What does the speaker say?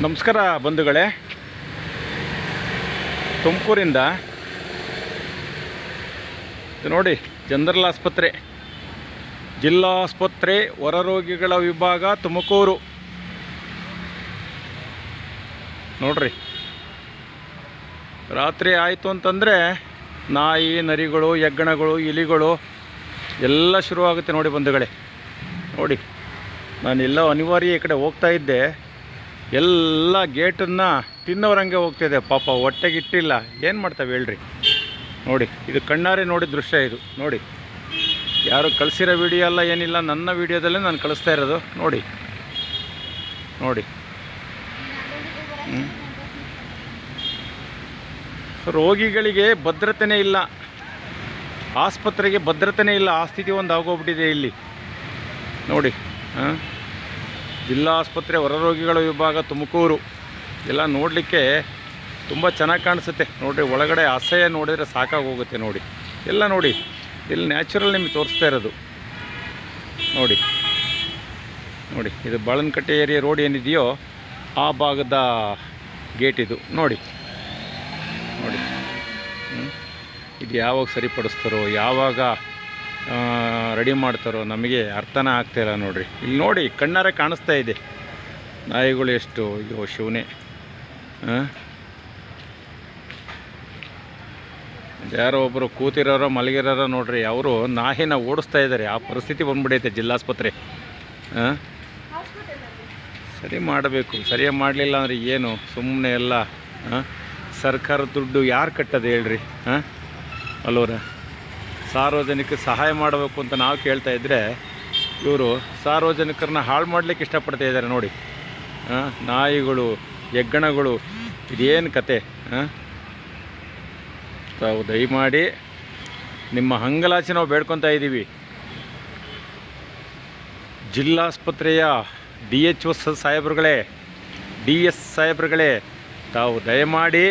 ನಮಸ್ಕಾರ ಬಂಧುಗಳೇ. ತುಮಕೂರಿಂದ ನೋಡಿ, ಜನರಲ್ ಆಸ್ಪತ್ರೆ, ಜಿಲ್ಲಾ ಆಸ್ಪತ್ರೆ, ಹೊರರೋಗಿಗಳ ವಿಭಾಗ, ತುಮಕೂರು. ನೋಡ್ರಿ, ರಾತ್ರಿ ಆಯಿತು ಅಂತಂದರೆ ನಾಯಿ, ನರಿಗಳು, ಹೆಗ್ಗಣಗಳು, ಇಲಿಗಳು ಎಲ್ಲ ಶುರುವಾಗುತ್ತೆ ನೋಡಿ ಬಂಧುಗಳೇ. ನೋಡಿ, ನಾನೆಲ್ಲೋ ಅನಿವಾರ್ಯ ಈ ಕಡೆ ಹೋಗ್ತಾ ಇದ್ದೆ, ಎಲ್ಲ ಗೇಟನ್ನು ತಿನ್ನೋರಂಗೆ ಹೋಗ್ತಿದೆ. ಪಾಪ ಹೊಟ್ಟೆಗಿಟ್ಟಿಲ್ಲ, ಏನು ಮಾಡ್ತಾವೆ ಹೇಳ್ರಿ. ನೋಡಿ, ಇದು ಕಣ್ಣಾರೆ ನೋಡಿದ ದೃಶ್ಯ ಇದು. ನೋಡಿ, ಯಾರು ಕಳಿಸಿರೋ ವಿಡಿಯೋ ಅಲ್ಲ, ಏನಿಲ್ಲ, ನನ್ನ ವಿಡಿಯೋದಲ್ಲೇ ನಾನು ಕಳಿಸ್ತಾ ಇರೋದು. ನೋಡಿ ನೋಡಿ ರೋಗಿಗಳಿಗೆ ಭದ್ರತೆನೇ ಇಲ್ಲ, ಆಸ್ಪತ್ರೆಗೆ ಭದ್ರತೆನೇ ಇಲ್ಲ, ಆ ಸ್ಥಿತಿ ಒಂದು ಆಗೋಗ್ಬಿಟ್ಟಿದೆ ಇಲ್ಲಿ. ನೋಡಿ, ಜಿಲ್ಲಾ ಆಸ್ಪತ್ರೆ, ಹೊರರೋಗಿಗಳ ವಿಭಾಗ, ತುಮಕೂರು. ಎಲ್ಲ ನೋಡಲಿಕ್ಕೆ ತುಂಬ ಚೆನ್ನಾಗಿ ಕಾಣಿಸುತ್ತೆ. ನೋಡಿರಿ, ಒಳಗಡೆ ಅಸಹ್ಯ ನೋಡಿದರೆ ಸಾಕಾಗೋಗುತ್ತೆ. ನೋಡಿ, ಎಲ್ಲ ನೋಡಿ, ಇಲ್ಲಿ ನ್ಯಾಚುರಲ್ ನಿಮಗೆ ತೋರಿಸ್ತಾ ಇರೋದು. ನೋಡಿ ನೋಡಿ, ಇದು ಬಾಳನಕಟ್ಟೆ ಏರಿಯಾ ರೋಡ್ ಏನಿದೆಯೋ ಆ ಭಾಗದ ಗೇಟ್ ಇದು. ನೋಡಿ ನೋಡಿ, ಇದು ಯಾವಾಗ ಸರಿಪಡಿಸ್ತಾರೋ, ಯಾವಾಗ ರೆಡಿ ಮಾಡ್ತಾರೋ ನಮಗೆ ಅರ್ಥನೇ ಆಗ್ತಾಯಿಲ್ಲ. ನೋಡಿರಿ, ಇಲ್ಲಿ ನೋಡಿ, ಕಣ್ಣಾರೆ ಕಾಣಿಸ್ತಾ ಇದೆ ನಾಯಿಗಳು ಎಷ್ಟು. ಅಯ್ಯೋ ಶಿವನೇ, ಯಾರೋ ಒಬ್ಬರು ಕೂತಿರೋರೋ ಮಲಗಿರೋರೋ ನೋಡ್ರಿ, ಅವರು ನಾಯಿನ ಓಡಿಸ್ತಾ ಇದ್ದಾರೆ. ಆ ಪರಿಸ್ಥಿತಿ ಬಂದ್ಬಿಡೈತೆ ಜಿಲ್ಲಾಸ್ಪತ್ರೆ. ಸರಿ ಮಾಡಬೇಕು, ಸರಿಯಾಗಿ ಮಾಡಲಿಲ್ಲ ಅಂದರೆ ಏನು ಸುಮ್ಮನೆ ಎಲ್ಲ ಸರ್ಕಾರದ ದುಡ್ಡು ಯಾರು ಕಟ್ಟೋದು ಹೇಳ್ರಿ? ಅಲ್ಲೋರ ಸಾರ್ವಜನಿಕ ಸಹಾಯ ಮಾಡಬೇಕು ಅಂತ ನಾವು ಕೇಳ್ತಾ ಇದ್ದರೆ ಇವರು ಸಾರ್ವಜನಿಕರನ್ನ ಹಾಳು ಮಾಡಲಿಕ್ಕೆ ಇಷ್ಟಪಡ್ತಾ ಇದ್ದಾರೆ. ನೋಡಿ, ನಾಯಿಗಳು, ಹೆಗ್ಗಣಗಳು, ಇದೇನು ಕತೆ? ತಾವು ದಯಮಾಡಿ ನಿಮ್ಮ ಹಂಗಲಾಚೆ ನಾವು ಬೇಡ್ಕೊತಾ ಇದ್ದೀವಿ. ಜಿಲ್ಲಾಸ್ಪತ್ರೆಯ DHO ಸಾಹೇಬ್ರುಗಳೇ, DS ಸಾಹೇಬ್ರುಗಳೇ, ತಾವು ದಯಮಾಡಿ